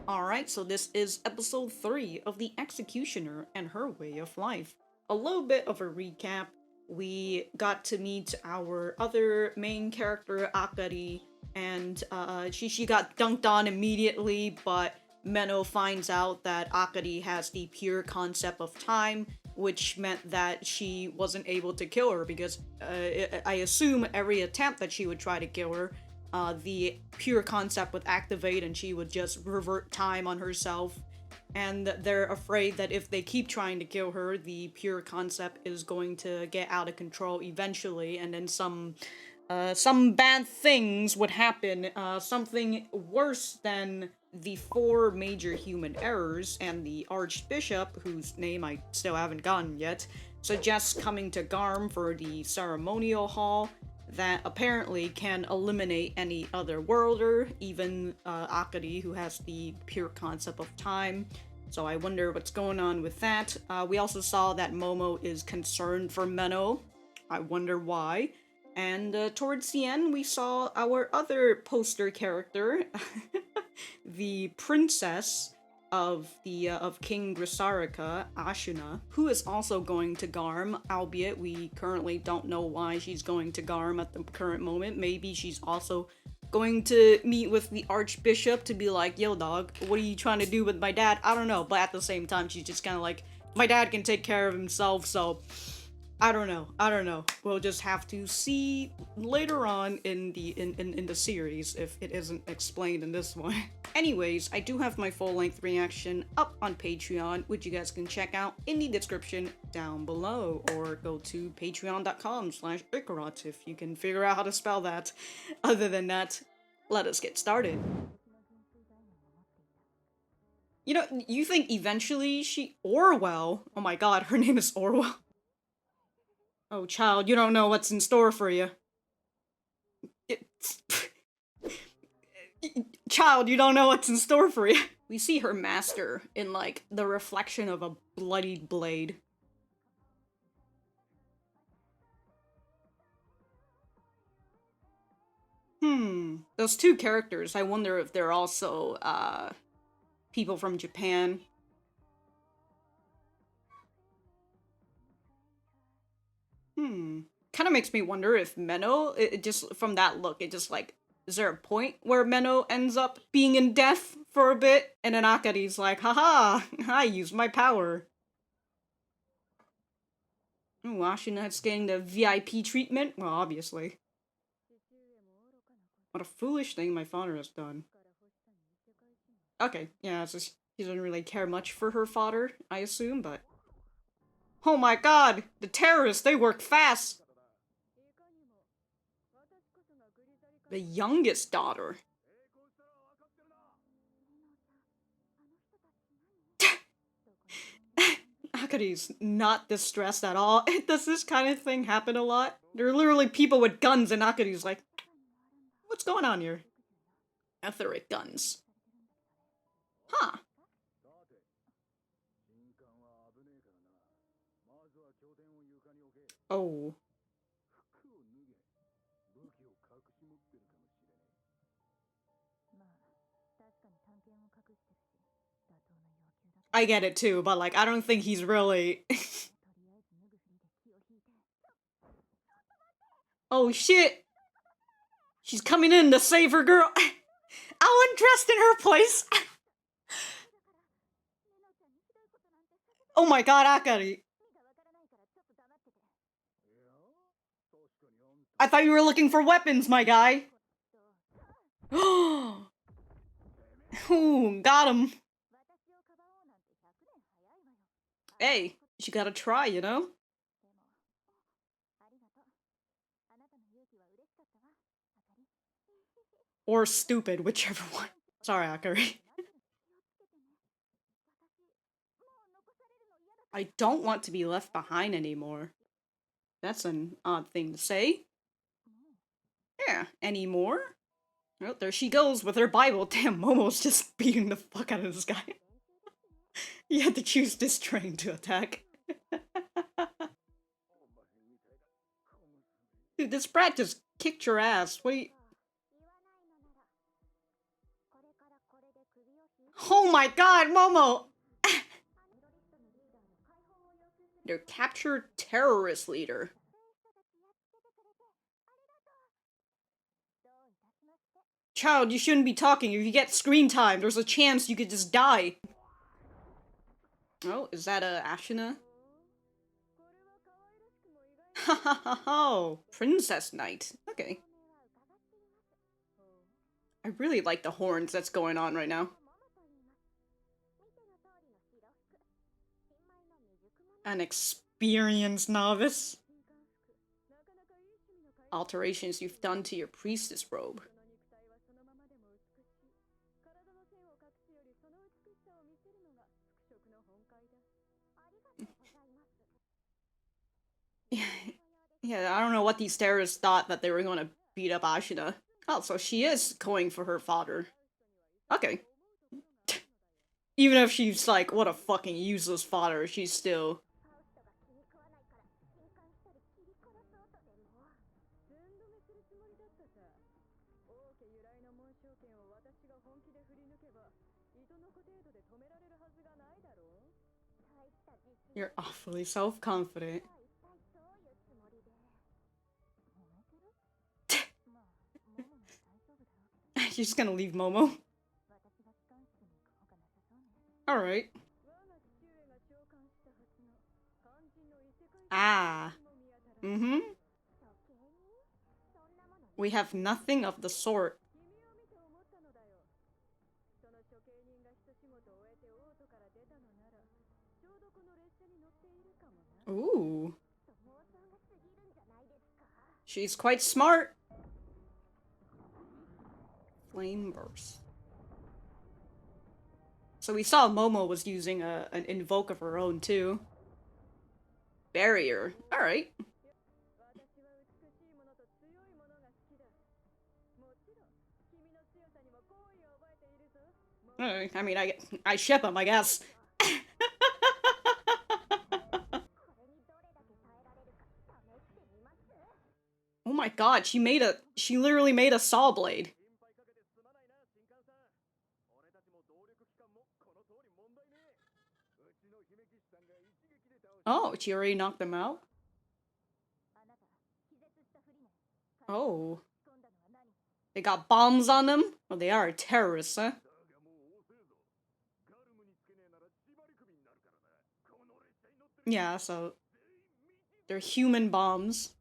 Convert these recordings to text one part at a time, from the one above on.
Alright, so this is episode 3 of The Executioner and Her Way of Life. A little bit of a recap. We got to meet our other main character, Akari, and she got dunked on immediately, but Menou finds out that Akari has the pure concept of time, which meant that she wasn't able to kill her because I assume every attempt that she would try to kill her, the pure concept would activate and she would just revert time on herself. And they're afraid that if they keep trying to kill her, the pure concept is going to get out of control eventually, and then some bad things would happen. Something worse than the 4 major human errors, and the Archbishop, whose name I still haven't gotten yet, suggests coming to Garm for the ceremonial hall that apparently can eliminate any other worlder, even Akari, who has the pure concept of time. So I wonder what's going on with that. We also saw that Momo is concerned for Menou. I wonder why. And towards the end, we saw our other poster character, the princess of King Grisarika, Ashuna, who is also going to Garm, albeit we currently don't know why she's going to Garm at the current moment. Maybe she's also going to meet with the Archbishop to be like, yo dog, what are you trying to do with my dad? I don't know, but at the same time, she's just kind of like, my dad can take care of himself, so I don't know. We'll just have to see later on in the series if it isn't explained in this one. Anyways, I do have my full-length reaction up on Patreon, which you guys can check out in the description down below, or go to patreon.com/Ikarot if you can figure out how to spell that. Other than that, let us get started. You know, you think eventually Orwell, oh my god, her name is Orwell. Oh, child, you don't know what's in store for you. Child, you don't know what's in store for you. We see her master in, like, the reflection of a bloodied blade. Those 2 characters, I wonder if they're also, people from Japan. Kind of makes me wonder if Menou, it just, from that look, it just like, is there a point where Menou ends up being in death for a bit, and then Akari's like, haha, I used my power. Ooh, Ashuna's getting the VIP treatment? Well, obviously. What a foolish thing my father has done. Okay, yeah, it's just, she doesn't really care much for her father, I assume, but... Oh my god! The terrorists, they work fast! The youngest daughter. Akari's not distressed at all. Does this kind of thing happen a lot? There are literally people with guns and Akari's like, what's going on here? Etheric guns. Huh. Oh. I get it too, but like, I don't think he's really... Oh shit! She's coming in to save her girl! I'll undressed in her place! Oh my god, Akari! I thought you were looking for weapons, my guy! Ooh, got him! Hey, you gotta try, you know? Or stupid, whichever one. Sorry, Akari. I don't want to be left behind anymore. That's an odd thing to say. Yeah, any more? Oh, there she goes with her Bible. Damn, Momo's just beating the fuck out of this guy. You had to choose this train to attack. Dude, this brat just kicked your ass. Wait. Oh my god, Momo! Their captured terrorist leader. Child, you shouldn't be talking. If you get screen time, there's a chance you could just die. Oh, is that a Ashuna? Ha ha ha ho! Princess Knight. Okay. I really like the horns that's going on right now. An experienced novice. Alterations you've done to your priestess robe. Yeah, I don't know what these terrorists thought that they were gonna beat up Ashuna. Oh, so she is going for her father. Okay. Even if she's like, what a fucking useless father, she's still... You're awfully self-confident. You're just gonna leave Momo? Alright. Ah. Mm-hmm. We have nothing of the sort. Ooh. She's quite smart. Flame burst. So we saw Momo was using an invoke of her own too. Barrier. Alright. I mean, I ship him, I guess. Oh my god, she literally made a saw blade. Oh, she already knocked them out? Oh. They got bombs on them? Oh, they are terrorists, huh? Yeah, so... they're human bombs.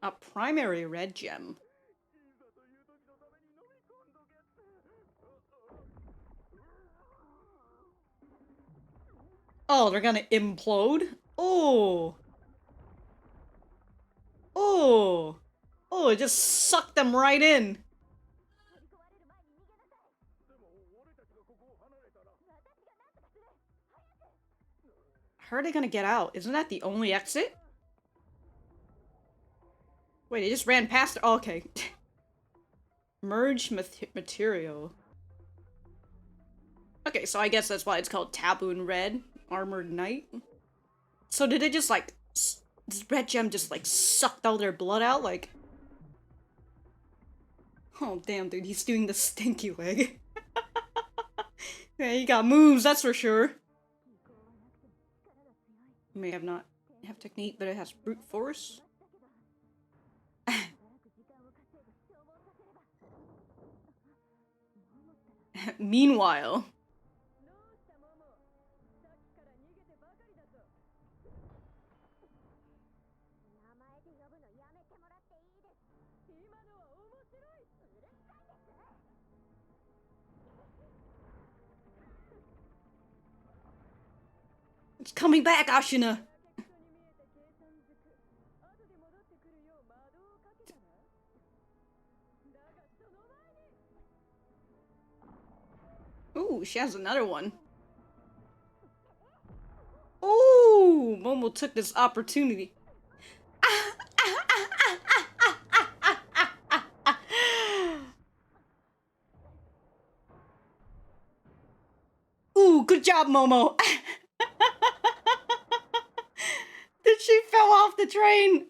A primary red gem. Oh, they're gonna implode? Oh! Oh! Oh, it just sucked them right in! How are they gonna get out? Isn't that the only exit? Wait, they just ran past it? Oh, okay. Merge material. Okay, so I guess that's why it's called Taboo in Red. Armored Knight. So did it just like... this red gem just like sucked all their blood out? Like... oh damn dude, he's doing the stinky leg. Yeah, he got moves, that's for sure. May have not have technique, but it has brute force. Meanwhile... it's coming back, Ashuna! Ooh, she has another one. Ooh, Momo took this opportunity. Ooh, good job, Momo. Did she fell off the train?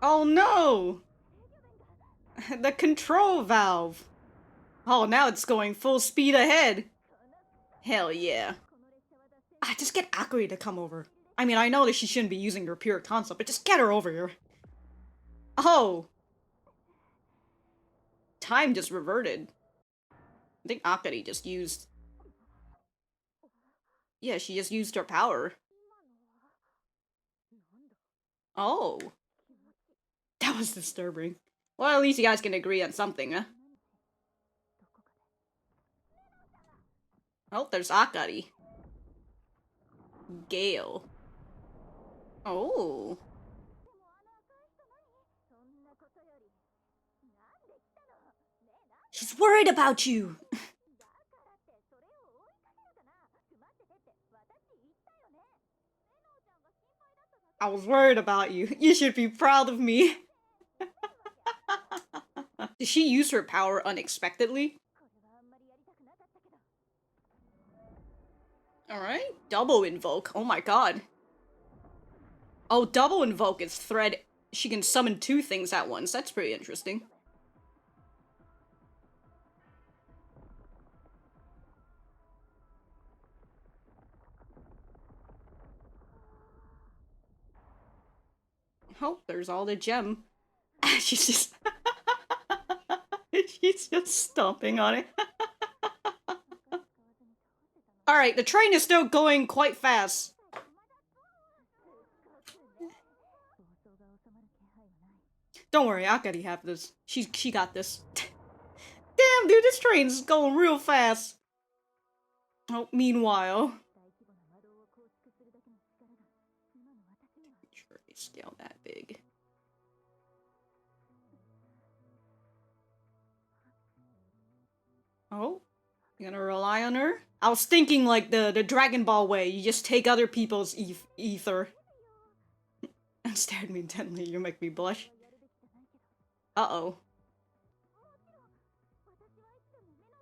Oh no! The control valve. Oh, now it's going full speed ahead. Hell yeah. Just get Akari to come over. I mean, I know that she shouldn't be using her pure concept, but just get her over here. Oh. Time just reverted. I think Akari just used... Yeah, she just used her power. Oh. That was disturbing. Well, at least you guys can agree on something, huh? Oh, there's Akari. Gale. Oh. She's worried about you! I was worried about you. You should be proud of me. Did she use her power unexpectedly? Alright. Double invoke. Oh my god. Oh, double invoke is thread. She can summon 2 things at once. That's pretty interesting. Oh, there's all the gem. She's just... She's just stomping on it. Alright, the train is still going quite fast. Don't worry, Akari have this. She got this. Damn, dude, this train's going real fast. Oh, meanwhile... Scale that big. Oh? You gonna rely on her? I was thinking like the Dragon Ball way. You just take other people's ether. And stare at me intently. You make me blush. Uh-oh.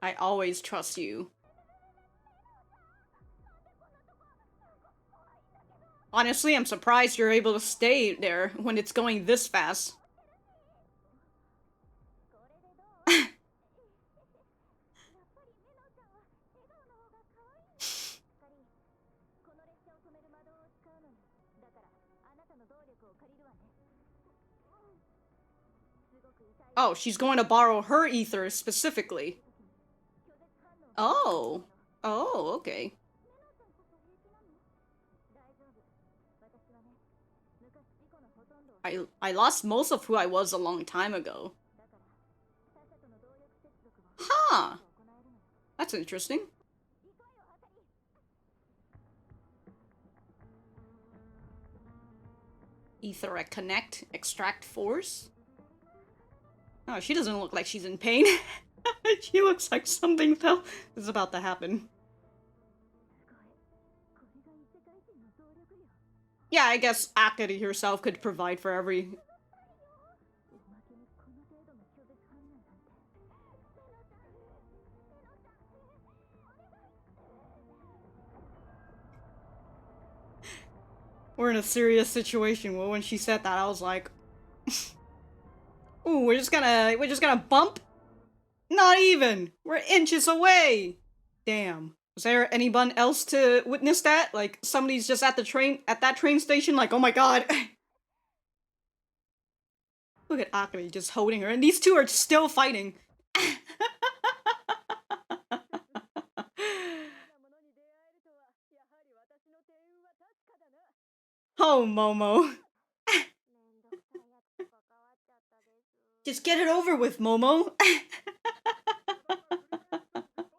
I always trust you. Honestly, I'm surprised you're able to stay there when it's going this fast. Oh, she's going to borrow her ether specifically. Oh. Oh, okay. I lost most of who I was a long time ago. Huh. That's interesting. Ether connect, extract force. Oh, she doesn't look like she's in pain. She looks like something else is about to happen. Yeah, I guess Akari herself could provide for every... We're in a serious situation. Well, when she said that, I was like... Ooh, we're just gonna bump? Not even! We're inches away! Damn. Was there anyone else to witness that? Like, somebody's just at that train station, like, oh my god. Look at Akari just holding her, and these two are still fighting. Oh, Momo. Just get it over with, Momo.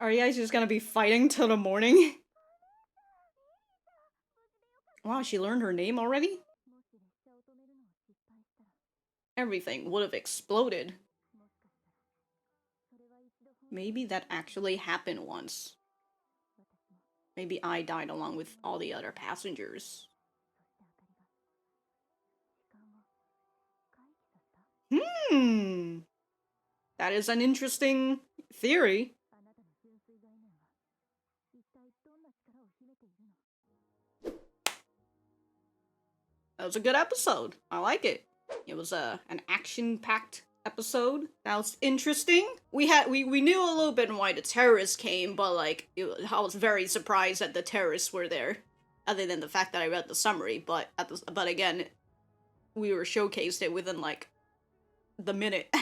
Are you guys just gonna be fighting till the morning? Wow, she learned her name already? Everything would have exploded. Maybe that actually happened once. Maybe I died along with all the other passengers. That is an interesting theory. That was a good episode. I like it. It was an action-packed episode. That was interesting. We knew a little bit why the terrorists came, but like I was very surprised that the terrorists were there. Other than the fact that I read the summary, but again, we were showcased it within like the minute.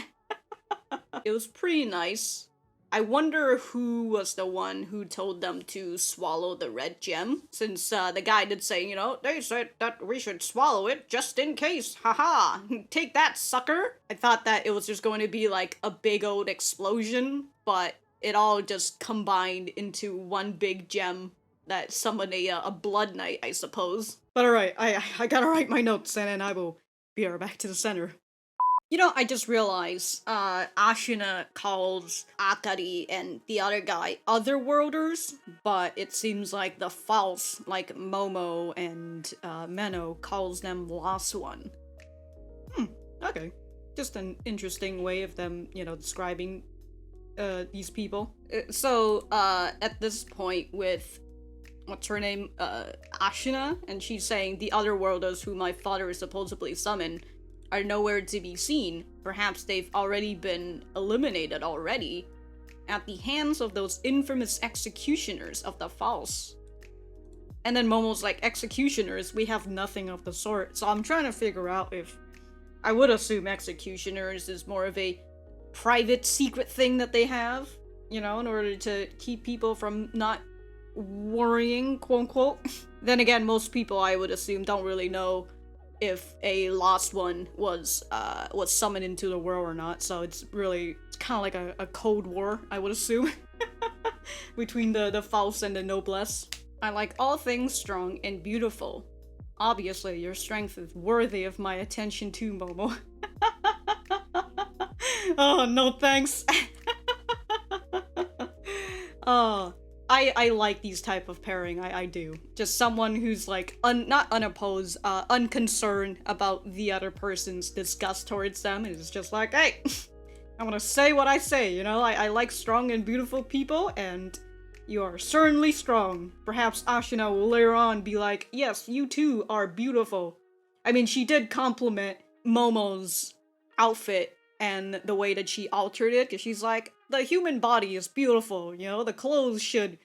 It was pretty nice. I wonder who was the one who told them to swallow the red gem, since the guy did say, they said that we should swallow it just in case. Haha, take that, sucker. I thought that it was just going to be like a big old explosion, but it all just combined into one big gem that summoned a blood knight, I suppose. But alright, I gotta write my notes and then I will be right back to the center. I just realized, Ashuna calls Akari and the other guy Otherworlders, but it seems like the false, like Momo and Menou, calls them Lost One. Okay. Just an interesting way of them, describing these people. So, at this point with, what's her name, Ashuna, and she's saying the Otherworlders who my father is supposedly summoned are nowhere to be seen. Perhaps they've already been eliminated already at the hands of those infamous executioners of the false. And then Momo's like, executioners? We have nothing of the sort. So I'm trying to figure out if... I would assume executioners is more of a private secret thing that they have, in order to keep people from not worrying, quote unquote. Then again, most people, I would assume, don't really know if a lost one was summoned into the world or not, so it's kind of like a cold war, I would assume, between the false and the noblesse. I like all things strong and beautiful. Obviously, your strength is worthy of my attention too, Momo. Oh, no thanks. Oh, I like these type of pairing, I do. Just someone who's like, not unopposed, unconcerned about the other person's disgust towards them, and is just like, hey, I'm gonna say what I say, I like strong and beautiful people, and you are certainly strong. Perhaps Ashuna will later on be like, yes, you too are beautiful. I mean, she did compliment Momo's outfit and the way that she altered it, because she's like, the human body is beautiful, the clothes should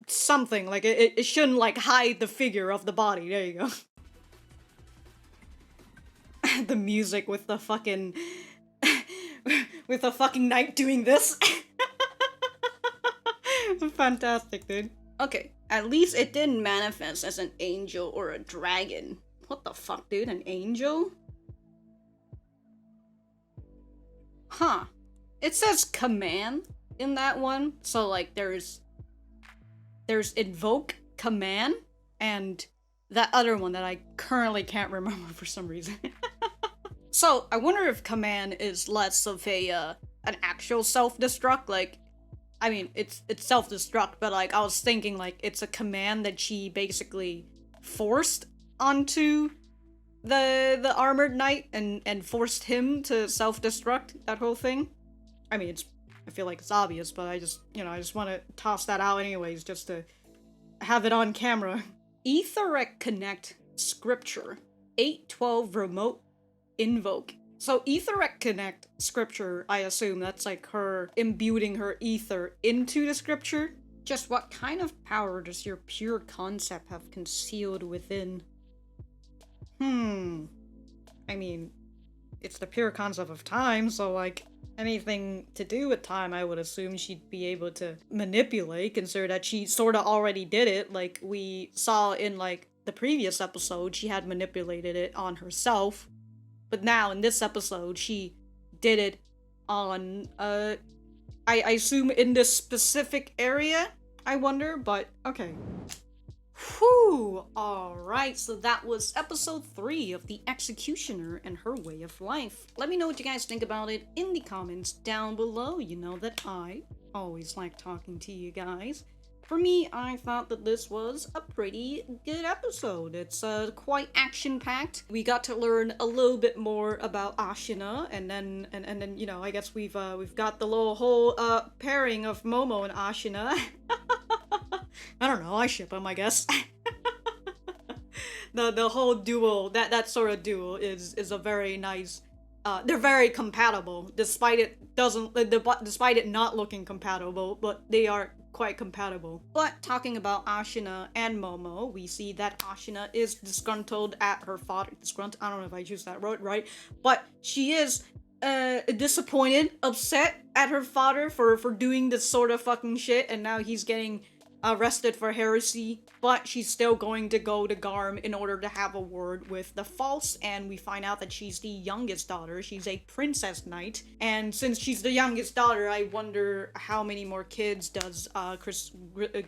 something, like, it shouldn't, like, hide the figure of the body, there you go. The music with the fucking... with the fucking knight doing this. Fantastic, dude. Okay, at least it didn't manifest as an angel or a dragon. What the fuck, dude? An angel? Huh. It says command in that one, so like there's invoke, command, and that other one that I currently can't remember for some reason. So I wonder if command is less of a an actual self-destruct, like, I mean, it's self-destruct, but like I was thinking like it's a command that she basically forced onto the armored knight and forced him to self-destruct, that whole thing. I mean, I feel like it's obvious, but I just want to toss that out anyways, just to have it on camera. Etherec Connect Scripture 812 Remote Invoke. So Etherec Connect Scripture, I assume that's like her imbuing her ether into the scripture. Just what kind of power does your pure concept have concealed within? I mean, it's the pure concept of time, so like, anything to do with time, I would assume she'd be able to manipulate, consider that she sorta already did it. Like, we saw in, like, the previous episode, she had manipulated it on herself. But now, in this episode, she did it on, I assume in this specific area, I wonder, but okay. Whew! Alright, so that was episode 3 of The Executioner and Her Way of Life. Let me know what you guys think about it in the comments down below. You know that I always like talking to you guys. For me, I thought that this was a pretty good episode. It's quite action-packed. We got to learn a little bit more about Ashuna, and then I guess we've got the little whole pairing of Momo and Ashuna. I don't know, I ship them, I guess. The whole duel, that sort of duel is a very nice they're very compatible, despite it not looking compatible, but they are quite compatible. But talking about Ashuna and Momo, we see that Ashuna is disgruntled at her father. Disgruntled? I don't know if I choose that word right, but she is disappointed, upset at her father for doing this sort of fucking shit, and now he's getting arrested for heresy, but she's still going to go to Garm in order to have a word with the false, and we find out that she's the youngest daughter. She's a princess knight, and since she's the youngest daughter, I wonder how many more kids does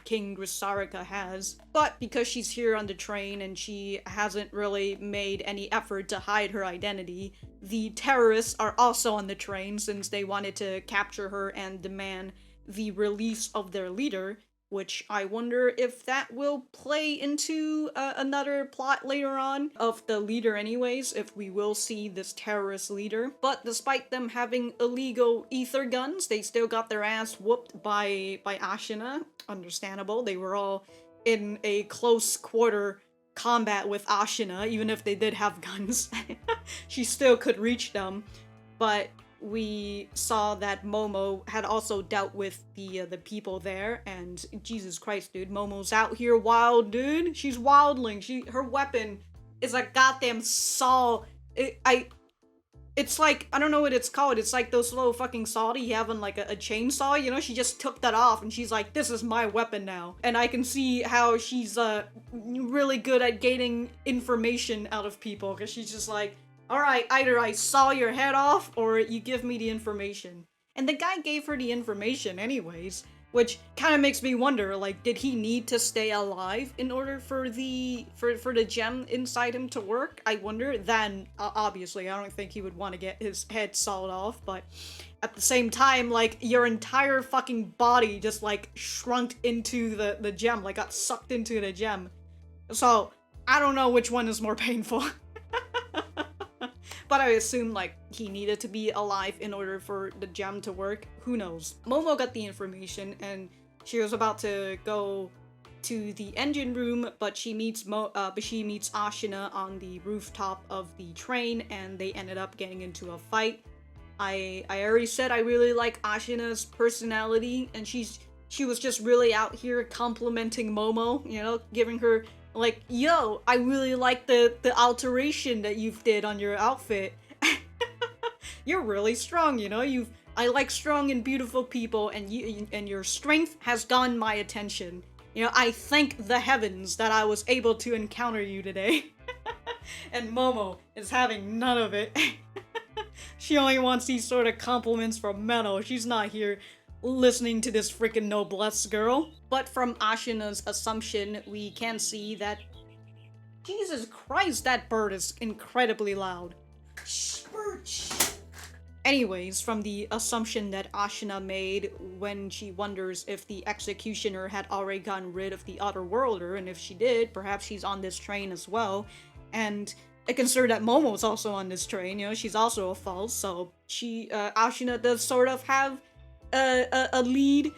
King Grisarika has. But because she's here on the train and she hasn't really made any effort to hide her identity, the terrorists are also on the train since they wanted to capture her and demand the release of their leader, which I wonder if that will play into another plot later on of the leader anyways, if we will see this terrorist leader. But despite them having illegal ether guns, they still got their ass whooped by Ashuna. Understandable. They were all in a close quarter combat with Ashuna, even if they did have guns. She still could reach them, but we saw that Momo had also dealt with the people there, and Jesus Christ, dude, Momo's out here wild, dude. She's wildling. Her weapon is a goddamn saw. It's like, I don't know what it's called. It's like those little fucking saw that you have on like a chainsaw, you know? She just took that off and she's like, this is my weapon now. And I can see how she's really good at gaining information out of people, because she's just like, alright, either I saw your head off or you give me the information. And the guy gave her the information anyways, which kind of makes me wonder, like, did he need to stay alive in order for the gem inside him to work? I wonder. Then, obviously, I don't think he would want to get his head sawed off, but at the same time, like, your entire fucking body just, like, shrunk into the gem, like, got sucked into the gem. So, I don't know which one is more painful. But I assume, like, he needed to be alive in order for the gem to work. Who knows? Momo got the information, and she was about to go to the engine room, but she meets Ashuna on the rooftop of the train, and they ended up getting into a fight. I already said I really like Ashuna's personality, and she was just really out here complimenting Momo, you know, giving her, like, yo, I really like the alteration that you've did on your outfit. You're really strong, you know, I like strong and beautiful people, and your strength has gotten my attention. You know, I thank the heavens that I was able to encounter you today. And Momo is having none of it. She only wants these sort of compliments from Menou. She's not here listening to this freaking noblesse girl. But from Ashuna's assumption, we can see that, Jesus Christ, that bird is incredibly loud. Anyways, from the assumption that Ashuna made when she wonders if the executioner had already gotten rid of the other worlder, and if she did, perhaps she's on this train as well. And I consider that Momo's also on this train, you know, she's also a false, so Ashuna does sort of have a lead,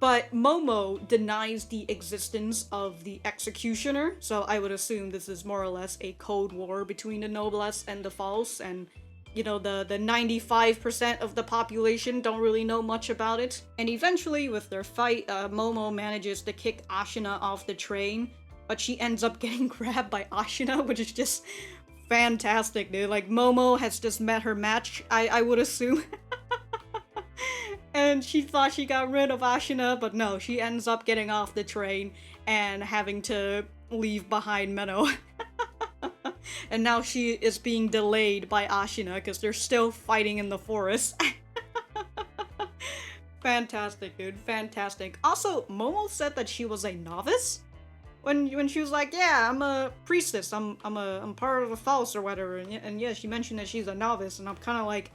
but Momo denies the existence of the executioner, so I would assume this is more or less a cold war between the noblesse and the false, and, you know, the 95% of the population don't really know much about it. And eventually, with their fight, Momo manages to kick Ashuna off the train, but she ends up getting grabbed by Ashuna, which is just fantastic, dude. Like, Momo has just met her match, I would assume. And she thought she got rid of Ashuna, but no, she ends up getting off the train and having to leave behind Menou. And now she is being delayed by Ashuna because they're still fighting in the forest. Fantastic, dude. Fantastic. Also, Momo said that she was a novice when she was like, yeah, I'm a priestess. I'm part of the false or whatever. And yeah, she mentioned that she's a novice, and I'm kind of like,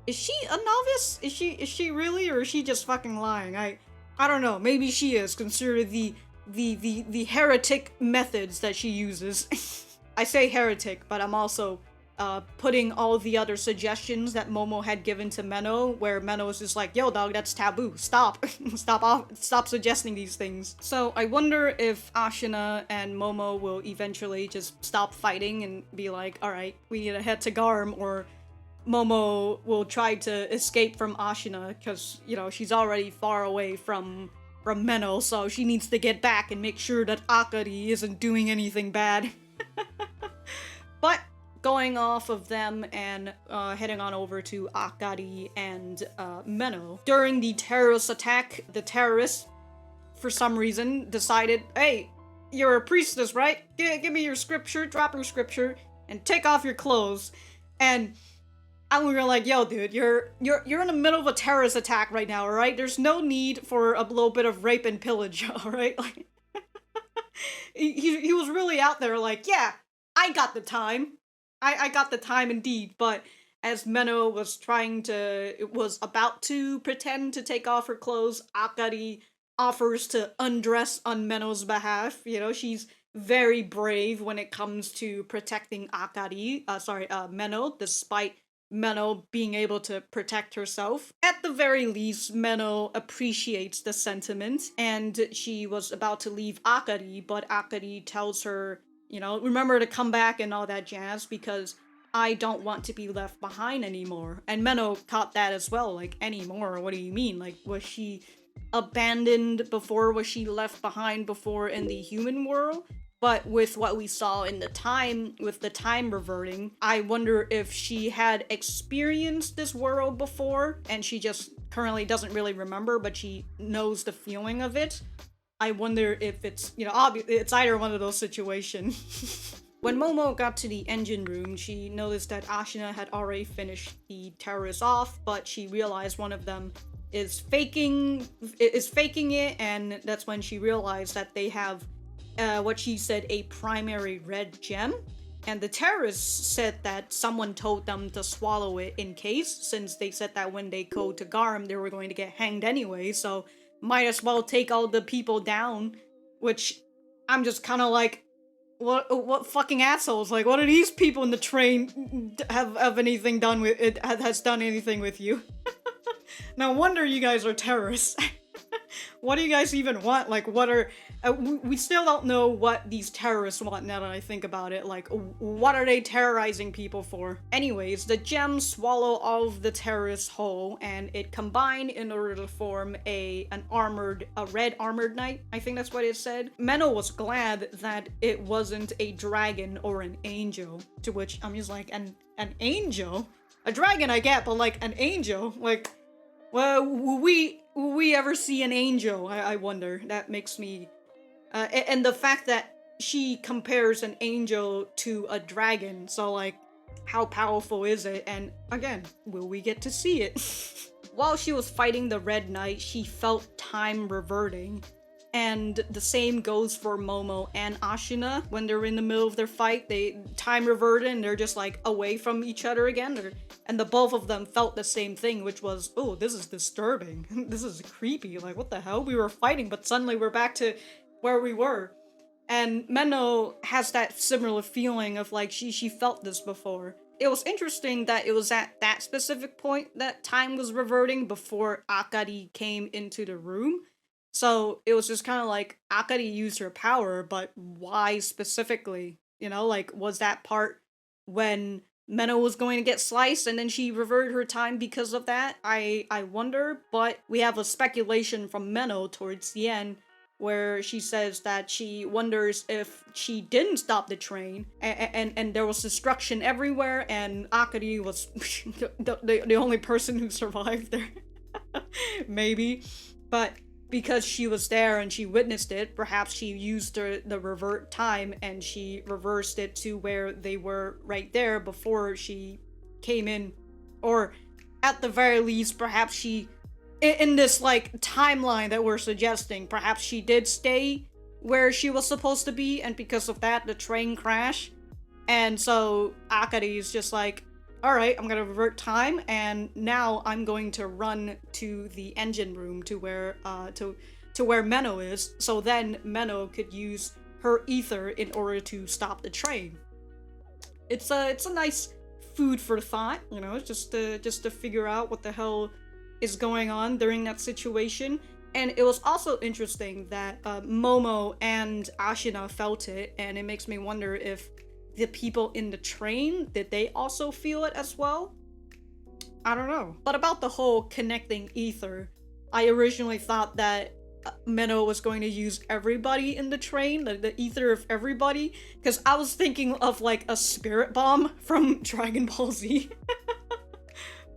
is she a novice? Is she really, or is she just fucking lying? I don't know. Maybe she is, consider the heretic methods that she uses. I say heretic, but I'm also putting all the other suggestions that Momo had given to Menou, where Menou was just like, yo dog, that's taboo. Stop. Stop suggesting these things. So I wonder if Ashuna and Momo will eventually just stop fighting and be like, alright, we need to head to Garm, or Momo will try to escape from Ashuna because, you know, she's already far away from Menou, so she needs to get back and make sure that Akari isn't doing anything bad. But going off of them and heading on over to Akari and Menou. During the terrorist attack, the terrorists, for some reason, decided, hey, you're a priestess, right? Give me your scripture, drop your scripture, and take off your clothes. And we were like, yo, dude, you're in the middle of a terrorist attack right now, alright? There's no need for a little bit of rape and pillage, alright? Like, he was really out there like, yeah, I got the time. I got the time indeed, but as Menou was about to pretend to take off her clothes, Akari offers to undress on Menou's behalf. You know, she's very brave when it comes to protecting Menou, despite Menou being able to protect herself. At the very least, Menou appreciates the sentiment, and she was about to leave Akari, but Akari tells her, you know, remember to come back and all that jazz, because I don't want to be left behind anymore. And Menou caught that as well, like, anymore? What do you mean? Like, was she abandoned before? Was she left behind before in the human world? But with what we saw in the time reverting, I wonder if she had experienced this world before and she just currently doesn't really remember, but she knows the feeling of it. I wonder if it's, you know, it's either one of those situations. When Momo got to the engine room, she noticed that Ashuna had already finished the terrorists off, but she realized one of them is faking it, and that's when she realized that they have what she said, a primary red gem. And the terrorists said that someone told them to swallow it in case, since they said that when they go to Garm, they were going to get hanged anyway, so might as well take all the people down, which I'm just kind of like, what fucking assholes? Like, what are these people in the train have anything done with it? Has done anything with you? No wonder you guys are terrorists. What do you guys even want? Like, what are... we still don't know what these terrorists want now that I think about it. Like, what are they terrorizing people for? Anyways, the gems swallow all of the terrorists whole, and it combined in order to form a red armored knight. I think that's what it said. Menou was glad that it wasn't a dragon or an angel, to which I'm just like, an angel? A dragon I get, but like, an angel? Like, well, will we ever see an angel? I wonder. That makes me... and the fact that she compares an angel to a dragon, so like, how powerful is it? And again, will we get to see it? While she was fighting the Red Knight, she felt time reverting. And the same goes for Momo and Ashuna. When they're in the middle of their fight, they time reverted and they're just like away from each other again. And the both of them felt the same thing, which was, oh, this is disturbing. This is creepy. Like, what the hell? We were fighting, but suddenly we're back to where we were. And Menou has that similar feeling of like, she felt this before. It was interesting that it was at that specific point that time was reverting before Akari came into the room. So it was just kind of like, Akari used her power, but why specifically? You know, like, was that part when Menou was going to get sliced and then she reverted her time because of that? I wonder, but we have a speculation from Menou towards the end where she says that she wonders if she didn't stop the train and there was destruction everywhere and Akari was the only person who survived there. Maybe. But because she was there and she witnessed it, perhaps she used the revert time and she reversed it to where they were right there before she came in. Or at the very least, perhaps she, in this like timeline that we're suggesting, perhaps she did stay where she was supposed to be, and because of that the train crashed. And so Akari is just like, alright, I'm gonna revert time, and now I'm going to run to the engine room to where where Menou is, so then Menou could use her ether in order to stop the train. It's a nice food for thought, you know, just to figure out what the hell is going on during that situation. And it was also interesting that Momo and Ashuna felt it, and it makes me wonder if the people in the train, did they also feel it as well? I don't know. But about the whole connecting ether, I originally thought that Menou was going to use everybody in the train, the ether of everybody, because I was thinking of like a spirit bomb from Dragon Ball Z.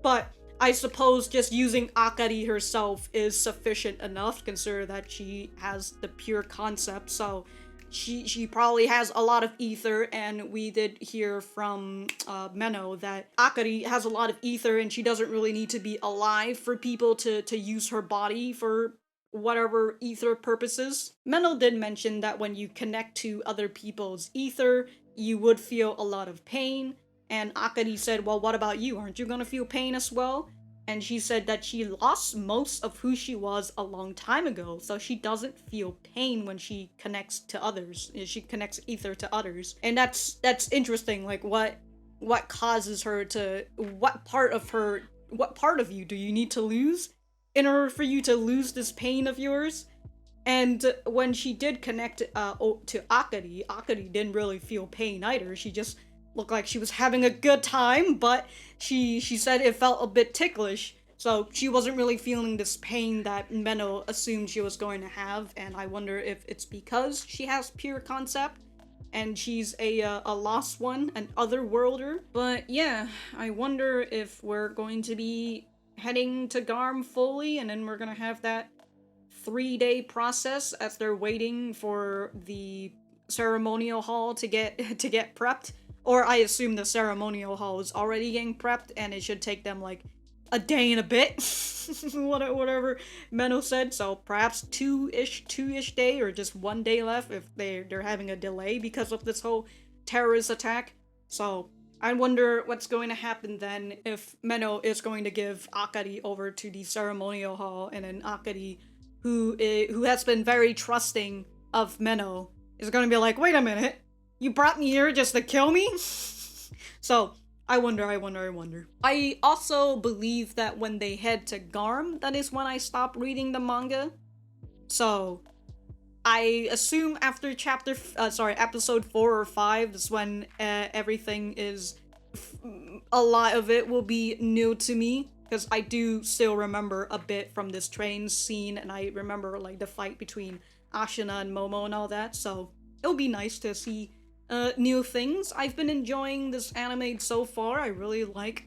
But I suppose just using Akari herself is sufficient enough, consider that she has the pure concept, so she probably has a lot of ether, and we did hear from Menou that Akari has a lot of ether and she doesn't really need to be alive for people to use her body for whatever ether purposes. Menou did mention that when you connect to other people's ether, you would feel a lot of pain, and Akari said, well, what about you? Aren't you gonna feel pain as well? And she said that she lost most of who she was a long time ago, so she doesn't feel pain when she connects to others. She connects ether to others. And that's interesting, like what causes her to, what part of you do you need to lose in order for you to lose this pain of yours? And when she did connect to Akari didn't really feel pain either. She just looked like she was having a good time, but she said it felt a bit ticklish, so she wasn't really feeling this pain that Menou assumed she was going to have, and I wonder if it's because she has pure concept and she's a lost one, an otherworlder. But yeah, I wonder if we're going to be heading to Garm fully, and then we're gonna have that 3-day process as they're waiting for the ceremonial hall to get prepped. Or I assume the ceremonial hall is already getting prepped, and it should take them like a day and a bit, whatever Menou said. So perhaps two-ish day, or just 1 day left if they're having a delay because of this whole terrorist attack. So I wonder what's going to happen then, if Menou is going to give Akari over to the ceremonial hall, and then Akari, who has been very trusting of Menou, is going to be like, wait a minute, you brought me here just to kill me? So, I wonder. I also believe that when they head to Garm, that is when I stop reading the manga. So, I assume after episode 4 or 5 is when everything is, a lot of it will be new to me, because I do still remember a bit from this train scene, and I remember like the fight between Ashuna and Momo and all that, so it'll be nice to see new things. I've been enjoying this anime so far. I really like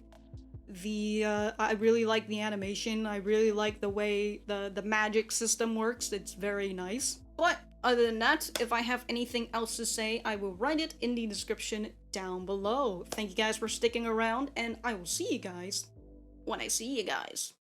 the animation. I really like the way the magic system works. It's very nice. But other than that, if I have anything else to say, I will write it in the description down below. Thank you guys for sticking around, and I will see you guys when I see you guys.